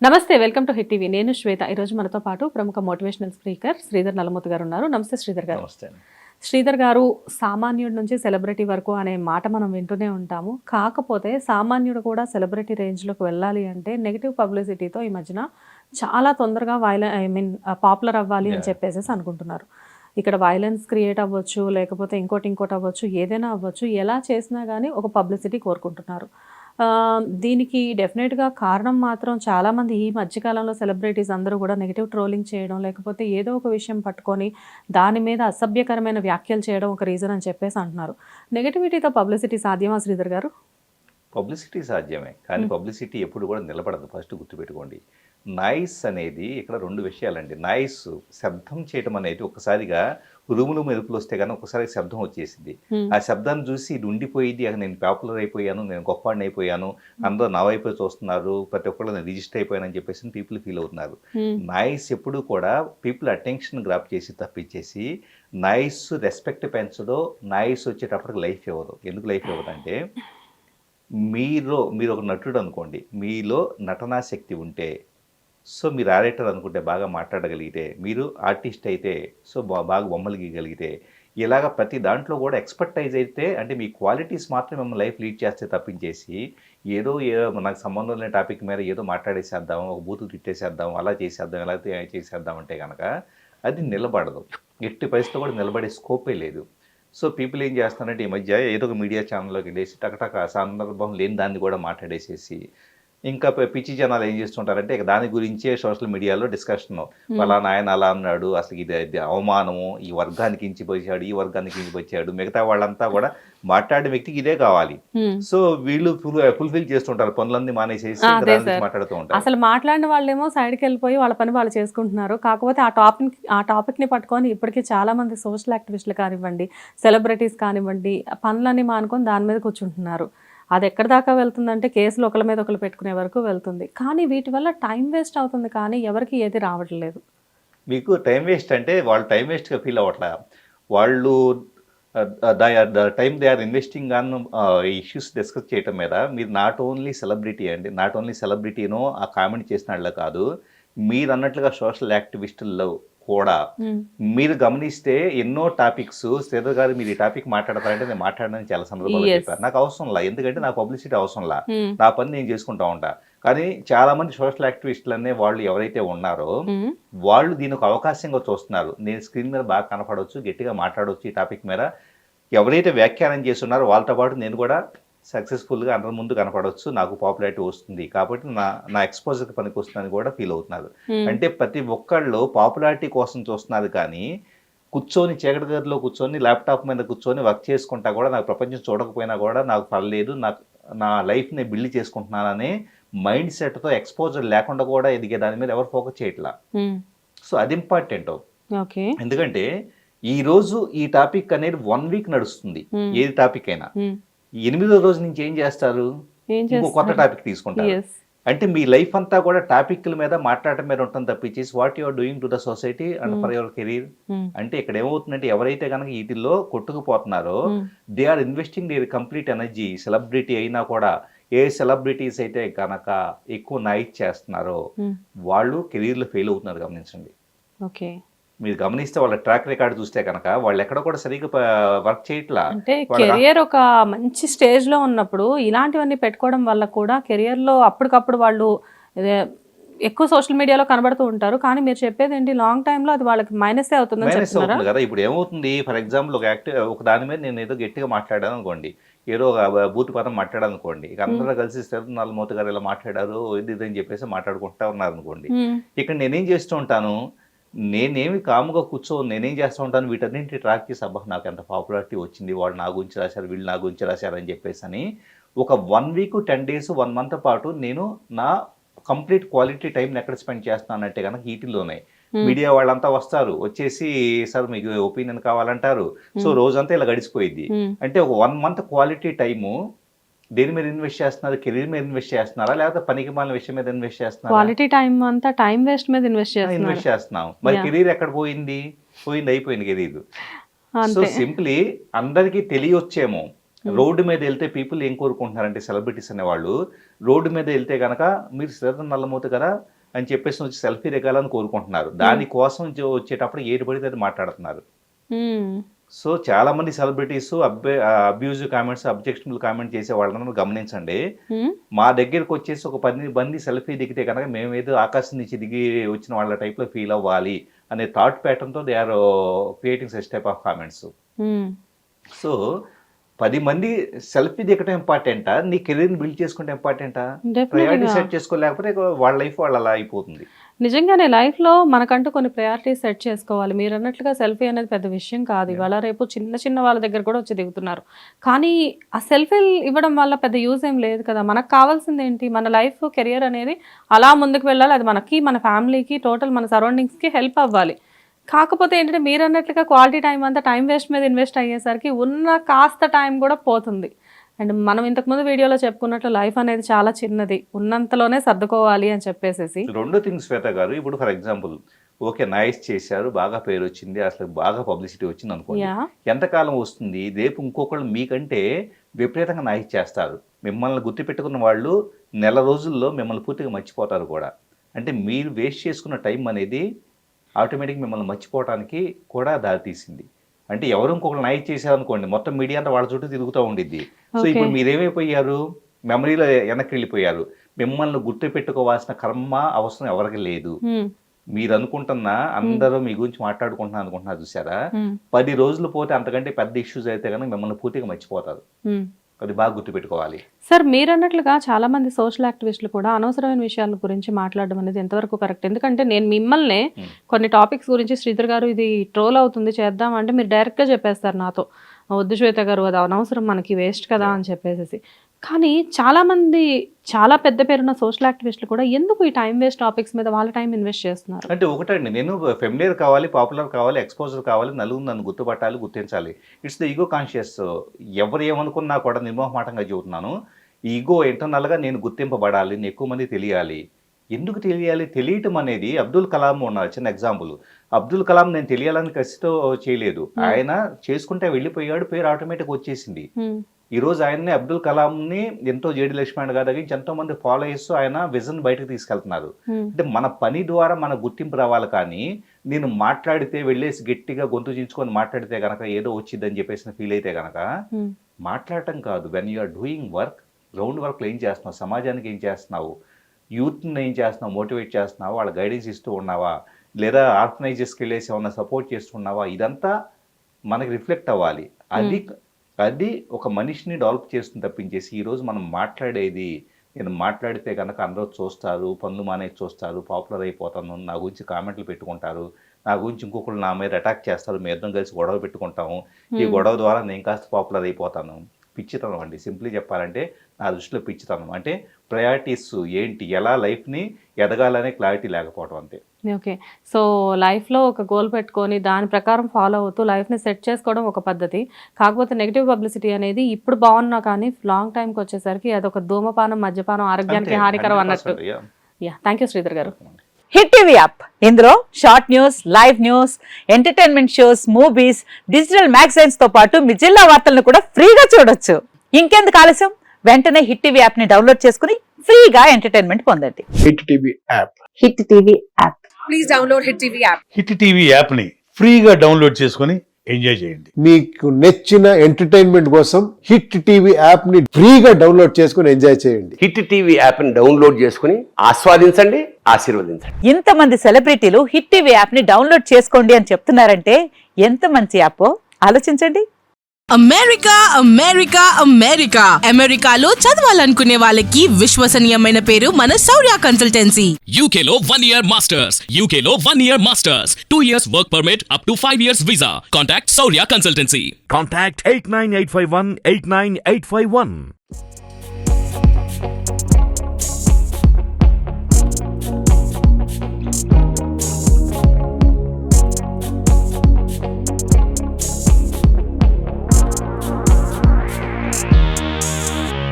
నమస్తే, welcome to hit TV. నేను శ్వేత. ఈరోజు మనతో పాటు ప్రముఖ మోటివేషనల్ స్పీకర్ శ్రీధర్ నల్లమూర్తి గారు ఉన్నారు. నమస్తే శ్రీధర్ గారు. నమస్తే. శ్రీధర్ గారు, సామాన్యుడి నుంచి సెలబ్రిటీ వరకు అనే మాట మనం వింటూనే ఉంటాము. కాకపోతే సామాన్యుడు కూడా సెలబ్రిటీ రేంజ్లోకి వెళ్ళాలి అంటే నెగిటివ్ పబ్లిసిటీతో ఈ మధ్యన చాలా తొందరగా పాపులర్ అవ్వాలి అని చెప్పేసి అనుకుంటున్నారు. ఇక్కడ వైలెన్స్ క్రియేట్ అవ్వచ్చు, లేకపోతే ఇంకోటి అవ్వచ్చు, ఏదైనా అవ్వచ్చు, ఎలా చేసినా కానీ ఒక పబ్లిసిటీ కోరుకుంటున్నారు. దీనికి డెఫినెట్గా కారణం మాత్రం చాలామంది ఈ మధ్యకాలంలో సెలబ్రిటీస్ అందరూ కూడా నెగిటివ్ ట్రోలింగ్ చేయడం, లేకపోతే ఏదో ఒక విషయం పట్టుకొని దాని మీద అసభ్యకరమైన వ్యాఖ్యలు చేయడం ఒక రీజన్ అని చెప్పేసి అంటున్నారు. నెగిటివిటీతో పబ్లిసిటీ సాధ్యమా శ్రీధర్ గారు? పబ్లిసిటీ సాధ్యమే, కానీ పబ్లిసిటీ ఎప్పుడు కూడా నిలబడదు. ఫస్ట్ గుర్తుపెట్టుకోండి. నాయిస్ అనేది ఇక్కడ రెండు విషయాలండి. నాయిస్ శబ్దం చేయటం అనేది ఒకసారిగా ఉరుములు మెరుపులు వస్తే కానీ ఒకసారి శబ్దం వచ్చేసింది. ఆ శబ్దాన్ని చూసి ఇది ఉండిపోయింది, నేను పాపులర్ అయిపోయాను, నేను గొప్పవాడిని అయిపోయాను, అందరూ నా వైపు చూస్తున్నారు, ప్రతి ఒక్కళ్ళు నేను రిజిస్టర్ అయిపోయానని చెప్పేసి పీపుల్ ఫీల్ అవుతున్నారు. నాయిస్ ఎప్పుడు కూడా పీపుల్ అటెన్షన్ గ్రాప్ చేసి తప్పించేసి నాయిస్ రెస్పెక్ట్ పెంచదో, నాయిస్ వచ్చేటప్పటికి లైఫ్ ఇవ్వదు. ఎందుకు లైఫ్ ఇవ్వదు అంటే, మీరు ఒక నటుడు అనుకోండి, మీలో నటనా శక్తి ఉంటే, సో మీరు ఆరేటర్ అనుకుంటే బాగా మాట్లాడగలిగితే, మీరు ఆర్టిస్ట్ అయితే సో బాగా బొమ్మలు గీయగలిగితే, ఇలాగ ప్రతి దాంట్లో కూడా ఎక్స్పర్టైజ్ అయితే, అంటే మీ క్వాలిటీస్ మాత్రం మిమ్మల్ని లైఫ్ లీడ్ చేస్తే తప్పించేసి ఏదో నాకు సంబంధం లేని టాపిక్ మీద ఏదో మాట్లాడేసేద్దాం, ఒక బూతు తిట్టేసేద్దాం, అలా చేసేద్దాం, ఎలా చేసేద్దాం అంటే కనుక అది నిలబడదు. ఎట్టి పరిస్థితిలో కూడా నిలబడే స్కోపే లేదు. సో పీపుల్ ఏం చేస్తారంటే ఈ మధ్య ఏదో ఒక మీడియా ఛానల్లోకి వెళ్ళేసి టకటక సందర్భం లేని దాన్ని కూడా మాట్లాడేసేసి, ఇంకా పిచ్చి జనాలు ఏం చేస్తుంటారంటే ఇక దాని గురించే సోషల్ మీడియాలో డిస్కషన్, ఫలానా ఆయన అలా అన్నాడు, అసలు ఇది అవమానము, ఈ వర్గానికి ఇంచిపోయాడు, ఈ వర్గానికి ఇంచిపోయాడు, మిగతా వాళ్ళంతా కూడా మాట్లాడే వ్యక్తికి ఇదే కావాలి. సో వీళ్ళు ఫుల్ఫిల్ చేస్తుంటారు, పనులన్నీ మానేసేసి మాట్లాడుతూ ఉంటారు. అసలు మాట్లాడిన వాళ్ళేమో సైడ్కి వెళ్ళిపోయి వాళ్ళ పని వాళ్ళు చేసుకుంటున్నారు. కాకపోతే ఆ టాపిక్ని పట్టుకొని ఇప్పటికీ చాలా మంది సోషల్ యాక్టివిస్టులు కానివ్వండి, సెలబ్రిటీస్ కానివ్వండి, పనులన్నీ మానుకొని దాని మీద కూర్చుంటున్నారు. అది ఎక్కడి దాకా వెళ్తుందంటే కేసులు ఒకరి మీద ఒకరు పెట్టుకునే వరకు వెళ్తుంది. కానీ వీటి వల్ల టైం వేస్ట్ అవుతుంది, కానీ ఎవరికి ఏది రావట్లేదు. మీకు టైం వేస్ట్ అంటే వాళ్ళు టైం వేస్ట్గా ఫీల్ అవ్వట్లే, వాళ్ళు time they are investing on issues discuss చేయటం మీద. మీరు నాట్ ఓన్లీ సెలబ్రిటీ అండి, నాట్ ఓన్లీ సెలబ్రిటీనో ఆ కామెంట్ చేసిన వాళ్ళ కాదు, మీరు అన్నట్లుగా సోషల్ యాక్టివిస్టుల్లో కూడా మీరు గమనిస్తే ఎన్నో టాపిక్స్, శ్రీధర్ గారు మీరు ఈ టాపిక్ మాట్లాడతారంటే నేను మాట్లాడడానికి చాలా సందర్భాలు చెప్పారు. నాకు అవసరంలా, ఎందుకంటే నాకు పబ్లిసిటీ అవసరంలా, నా పని నేను చేసుకుంటా ఉంటా. కానీ చాలా మంది సోషల్ యాక్టివిస్టులు అనే వాళ్ళు ఎవరైతే ఉన్నారో వాళ్ళు దీని ఒక అవకాశంగా చూస్తున్నారు. నేను స్క్రీన్ మీద బాగా కనపడవచ్చు, గట్టిగా మాట్లాడవచ్చు, ఈ టాపిక్ మీద ఎవరైతే వ్యాఖ్యానం చేస్తున్నారో వాళ్ళతో పాటు నేను కూడా సక్సెస్ఫుల్గా అందరి ముందు కనపడవచ్చు, నాకు పాపులారిటీ వస్తుంది, కాబట్టి నా ఎక్స్పోజర్కి పనికి వస్తుందని కూడా ఫీల్ అవుతున్నారు. అంటే ప్రతి ఒక్కళ్ళు పాపులారిటీ కోసం చూస్తున్నారు, కానీ కూర్చొని చీకటి గదిలో కూర్చొని ల్యాప్టాప్ మీద కూర్చొని వర్క్ చేసుకుంటా కూడా నాకు ప్రపంచం చూడకపోయినా కూడా నాకు పర్లేదు, నా లైఫ్ని బిల్డ్ చేసుకుంటున్నాననే మైండ్ సెట్తో ఎక్స్పోజర్ లేకుండా కూడా ఎదిగే దాని మీద ఎవరు ఫోకస్ చేయట్లా. సో అది ఇంపార్టెంట్. ఎందుకంటే ఈ రోజు ఈ టాపిక్ అనేది 1 వీక్ నడుస్తుంది, ఏది టాపిక్ అయినా. 8వ రోజు నుంచి ఏం చేస్తారు, ఇంకో కొత్త టాపిక్ తీసుకుంటారు. అంటే మీ లైఫ్ అంతా కూడా టాపిక్ల మీద మాట్లాడటం మీద ఉంటుంది తప్పించేసి what you are doing to the society and for your career. అంటే ఇక్కడ ఏమవుతుందంటే ఎవరైతే కనుక వీటిల్లో కొట్టుకుపోతున్నారో they are investing their complete energy. Celebrity అయినా కూడా ఏ సెలబ్రిటీస్ అయితే కనుక ఎక్కువ నైట్ చేస్తున్నారో వాళ్ళు కెరీర్లో ఫెయిల్ అవుతున్నారు, గమనించండి. ఓకే, మీరు గమనిస్తే వాళ్ళ ట్రాక్ రికార్డ్ చూస్తే కనుక వాళ్ళు ఎక్కడ కూడా సరిగ్గా వర్క్ చేయట్లా. అంటే కెరియర్ ఒక మంచి స్టేజ్ లో ఉన్నప్పుడు ఇలాంటివన్నీ పెట్టుకోవడం వల్ల కూడా కెరియర్ లో అప్పటికప్పుడు వాళ్ళు ఎక్కువ సోషల్ మీడియాలో కనబడుతూ ఉంటారు. కానీ మీరు చెప్పేది ఏంటి, లాంగ్ టైమ్ లో అది వాళ్ళకి మైనస్ అవుతుంది కదా. ఇప్పుడు ఏమవుతుంది, ఫర్ ఎగ్జాంపుల్ ఒక దాని మీద నేను ఏదో గట్టిగా మాట్లాడాను అనుకోండి, ఏదో ఒక బూతు పదం మాట్లాడాను అనుకోండి, ఇక అందరూ కలిసి శ్రీధర్ నల్లమూర్తి గారు ఇలా మాట్లాడారు ఇది అని చెప్పేసి మాట్లాడుకుంటా ఉన్నారు అనుకోండి. ఇక్కడ నేనేం చేస్తూ ఉంటాను, నేనేమి కాముగా కూర్చోని నేనేం చేస్తూ ఉంటాను, వీటన్నింటి ట్రాక్ చేసి అబ్బా నాకు ఎంత పాపులారిటీ వచ్చింది, వాళ్ళు నా గురించి రాశారు, వీళ్ళు నా గురించి రాశారు అని చెప్పేసి అని ఒక 1 వీక్ 10 డేస్ 1 మంత్ పాటు నేను నా కంప్లీట్ క్వాలిటీ టైంని ఎక్కడ స్పెండ్ చేస్తానంటే కనుక వీటిల్లోనే. మీడియా వాళ్ళంతా వస్తారు, వచ్చేసి సార్ మీకు ఒపీనియన్ కావాలంటారు, సో రోజంతా ఇలా గడిచిపోయింది. అంటే ఒక 1 మంత్ క్వాలిటీ టైము దేని మీద ఇన్వెస్ట్ చేస్తున్నారు, కెరీర్ మీద ఇన్వెస్ట్ చేస్తున్నారా, లేకపోతే పనికి మాలిన విషయం మీద ఇన్వెస్ట్ చేస్తున్నారా? క్వాలిటీ టైం అంతా టైం వేస్ట్ మీద ఇన్వెస్ట్ చేస్తున్నాం. మరి కెరీర్ ఎక్కడ పోయింది, అయిపోయింది కెరీర్. సో సింప్లీ అందరికీ తెలియొచ్చేమో, రోడ్డు మీద వెళ్తే పీపుల్ ఏం కోరుకుంటున్నారంటే సెలబ్రిటీస్ అనేవాళ్ళు రోడ్డు మీద వెళ్తే కనుక మీరు శ్రద్ధ నల్లమవుతుంది కదా అని చెప్పేసి వచ్చి సెల్ఫీ దిగాలని కోరుకుంటున్నారు. దానికోసం వచ్చేటప్పుడు ఏది పడితే అది మాట్లాడుతున్నారు. సో చాలా మంది celebrities abusive comments, objectionable comment చేసే వాళ్ళని గమనించండి. మా దగ్గరకు వచ్చేసి ఒక 10 మంది సెల్ఫీ దిగితే కనుక మేము ఏదో ఆకాశం నుంచి దిగి వచ్చిన వాళ్ళ టైప్ లో ఫీల్ అవ్వాలి అనే థాట్ ప్యాటర్న్ తో they are creating such type of comments. So 10 మంది సెల్ఫీ దిగటం ఇంపార్టెంటా, నీ కెరీర్ని బిల్డ్ చేసుకుంటే ఇంపార్టెంటా? ప్రయారిటీ సెట్ చేసుకోలేకపోతే వాళ్ళ లైఫ్ వాళ్ళు అలా అయిపోతుంది. నిజంగానే లైఫ్లో మనకంటూ కొన్ని ప్రయారిటీస్ సెట్ చేసుకోవాలి. మీరు అన్నట్లుగా సెల్ఫీ అనేది పెద్ద విషయం కాదు. ఇవాళ రేపు చిన్న చిన్న వాళ్ళ దగ్గర కూడా వచ్చి దిగుతున్నారు. కానీ ఆ సెల్ఫీలు ఇవ్వడం వల్ల పెద్ద యూజ్ ఏం లేదు కదా. మనకు కావాల్సింది ఏంటి, మన లైఫ్ కెరియర్ అనేది అలా ముందుకు వెళ్ళాలి. అది మనకి, మన ఫ్యామిలీకి, టోటల్ మన సరౌండింగ్స్కి హెల్ప్ అవ్వాలి. కాకపోతే ఏంటంటే మీరు అన్నట్లుగా క్వాలిటీ టైం అంతా టైం వేస్ట్ మీద ఇన్వెస్ట్ అయ్యేసరికి ఉన్న కాస్త టైం కూడా పోతుంది. అండ్ మనం ఇంతకుముందు వీడియోలో చెప్పుకున్నట్లు లైఫ్ అనేది చాలా చిన్నది, ఉన్నంతలోనే సర్దుకోవాలి అని చెప్పేసి. 2 థింగ్స్ శ్వేత గారు, ఇప్పుడు ఫర్ ఎగ్జాంపుల్ ఓకే నైస్ చేశారు, బాగా పేరు వచ్చింది, అసలు బాగా పబ్లిసిటీ వచ్చింది అనుకోండి, ఎంతకాలం వస్తుంది? రేపు ఇంకొకళ్ళు మీకంటే విపరీతంగా నైస్ చేస్తారు. మిమ్మల్ని గుర్తుపెట్టుకున్న వాళ్ళు నెల రోజుల్లో మిమ్మల్ని పూర్తిగా మర్చిపోతారు కూడా. అంటే మీరు వేస్ట్ చేసుకున్న టైం అనేది ఆటోమేటిక్ మిమ్మల్ని మర్చిపోవడానికి కూడా దారితీసింది. అంటే ఎవరు ఇంకొకరు నైట్ చేశారనుకోండి, మొత్తం మీడియా అంతా వాళ్ళ చుట్టూ తిరుగుతూ ఉండిద్ది. సో ఇప్పుడు మీరేమైపోయారు, మెమరీలో వెనక్కి వెళ్ళిపోయారు. మిమ్మల్ని గుర్తు పెట్టుకోవాల్సిన కర్మ అవసరం ఎవరికి లేదు. మీరు అనుకుంటున్నా అందరూ మీ గురించి మాట్లాడుకుంటున్నా అనుకుంటున్నారు చూసారా, 10 రోజులు పోతే అంతకంటే పెద్ద ఇష్యూస్ అయితే కనుక మిమ్మల్ని పూర్తిగా మర్చిపోతారు. అది బాగా గుర్తుపెట్టుకోవాలి. సార్ మీరు అన్నట్లుగా చాలా మంది సోషల్ యాక్టివిస్టులు కూడా అనవసరమైన విషయాల గురించి మాట్లాడడం అనేది ఎంతవరకు కరెక్ట్? ఎందుకంటే నేను మిమ్మల్ని కొన్ని టాపిక్స్ గురించి శ్రీధర్ గారు ఇది ట్రోల్ అవుతుంది చేద్దాం అంటే మీరు డైరెక్ట్గా చెప్పేస్తారు నాతో, వద్దు శ్వేత గారు అది అనవసరం, మనకి వేస్ట్ కదా అని చెప్పేసి. కానీ చాలామంది చాలా పెద్ద పేరున్న సోషల్ యాక్టివిస్టులు కూడా ఎందుకు ఈ టైం వేస్ట్ టాపిక్స్ మీద వాళ్ళ టైం ఇన్వెస్ట్ చేస్తున్నారు? అంటే ఒకటండి, నేను ఫెమిలియర్ కావాలి, పాపులర్ కావాలి, ఎక్స్పోజర్ కావాలి, నలుగురు నన్ను గుర్తుపట్టాలి, గుర్తించాలి. It's the ego conscious. ఎవరు ఏమనుకున్నా కూడా నిర్మోహమాటంగా చెబుతున్నాను, ఈగో ఇంటర్నల్గా నేను గుర్తింపబడాలి, నేను ఎక్కువ మంది తెలియాలి. ఎందుకు తెలియాలి? తెలియటం అనేది అబ్దుల్ కలాం ఉన్నారు చిన్న ఎగ్జాంపుల్. అబ్దుల్ కలాం నేను తెలియాలని కసితో చేయలేదు, ఆయన చేసుకుంటే వెళ్ళిపోయాడు, పేరు ఆటోమేటిక్ వచ్చేసింది. ఈ రోజు ఆయన్ని అబ్దుల్ కలాంని ఎంతో జేడి లక్ష్మణ్ గారి దగ్గర ఎంతో మంది ఫాలో చేస్తూ ఆయన విజన్ బయటకు తీసుకెళ్తున్నారు. అంటే మన పని ద్వారా మన గుర్తింపు రావాలి. కానీ నేను మాట్లాడితే వెళ్ళేసి గట్టిగా గొంతు చించుకొని మాట్లాడితే కనుక ఏదో వచ్చిందని చెప్పేసి ఫీల్ అయితే కనుక మాట్లాడటం కాదు. When you're doing work, ground వర్క్లో ఏం చేస్తున్నావు, సమాజానికి ఏం చేస్తున్నావు, యూత్ని ఏం చేస్తున్నావు, మోటివేట్ చేస్తున్నావా, వాళ్ళ గైడెన్స్ ఇస్తూ ఉన్నావా, లేదా ఆర్గనైజర్స్కి వెళ్ళేసి ఏమన్నా సపోర్ట్ చేస్తున్నావా, ఇదంతా మనకి రిఫ్లెక్ట్ అవ్వాలి. అది ఒక మనిషిని డెవలప్ చేస్తుంది తప్పించేసి ఈరోజు మనం మాట్లాడేది, నేను మాట్లాడితే కనుక అందరూ చూస్తారు, పనులు మానేసి చూస్తారు, పాపులర్ అయిపోతాను, నా గురించి కామెంట్లు పెట్టుకుంటారు, నా గురించి ఇంకొకరు నా మీద అటాక్ చేస్తారు, మేము ఇద్దరం కలిసి గొడవ పెట్టుకుంటాము, ఈ గొడవ ద్వారా నేను కాస్త పాపులర్ అయిపోతాను. పిచ్చితనం అండి, సింప్లీ చెప్పాలంటే నా దృష్టిలో పిచ్చితనం. అంటే ప్రయారిటీస్ ఏంటి, ఎలా లైఫ్ని ఎదగాలనే క్లారిటీ లేకపోవడం అంతే. ఓకే, సో లైఫ్లో ఒక గోల్ పెట్టుకొని దాని ప్రకారం ఫాలో అవుతూ లైఫ్ని సెట్ చేసుకోవడం ఒక పద్ధతి. కాకపోతే నెగిటివ్ పబ్లిసిటీ అనేది ఇప్పుడు బాగున్నా కానీ లాంగ్ టైంకి వచ్చేసరికి అదొక ధూమపానం, మద్యపానం ఆరోగ్యానికి హానికరం అన్నట్టు. థ్యాంక్ యూ శ్రీధర్ గారు. హిట్ టీవీ యాప్, ఇందులో short news, live news, entertainment shows, movies, digital magazines తో పాటు మీ జిల్లా వార్తలను కూడా ఫ్రీగా చూడొచ్చు. ఇంకెందుకు ఆలస్యం, వెంటనే హిట్ టీవీ యాప్ ని డౌన్లోడ్ చేసుకుని ఫ్రీగా ఎంటర్టైన్మెంట్ పొందండి. Hit TV app. Hit TV app. Please download hit TV app. Hit TV app ని ఫ్రీగా డౌన్లోడ్ చేసుకుని ఎంజాయ్ చేయండి. మీకు నచ్చిన ఎంటర్టైన్మెంట్ కోసం హిట్ టీవీ యాప్ ని ఫ్రీగా డౌన్లోడ్ చేసుకుని ఎంజాయ్ చేయండి. హిట్ టీవీ యాప్ ని డౌన్లోడ్ చేసుకుని ఆస్వాదించండి, ఆశీర్వదించండి. ఇంతమంది సెలబ్రిటీలు హిట్ టీవీ యాప్ ని డౌన్లోడ్ చేసుకోండి అని చెప్తున్నారంటే ఎంత మంచి యాప్ ఆలోచించండి. అమెరికా అమెరికా అమెరికా అమెరికాలో చదవాలనుకునే వాళ్ళకి విశ్వసనీయమైన పేరు మన శౌర్య కన్సల్టెన్సీ. UK లో 1 year masters, UK లో 1 year masters, 2 years work permit up to 5 years visa. Contact Saurya Consultancy. Contact 89851 89851.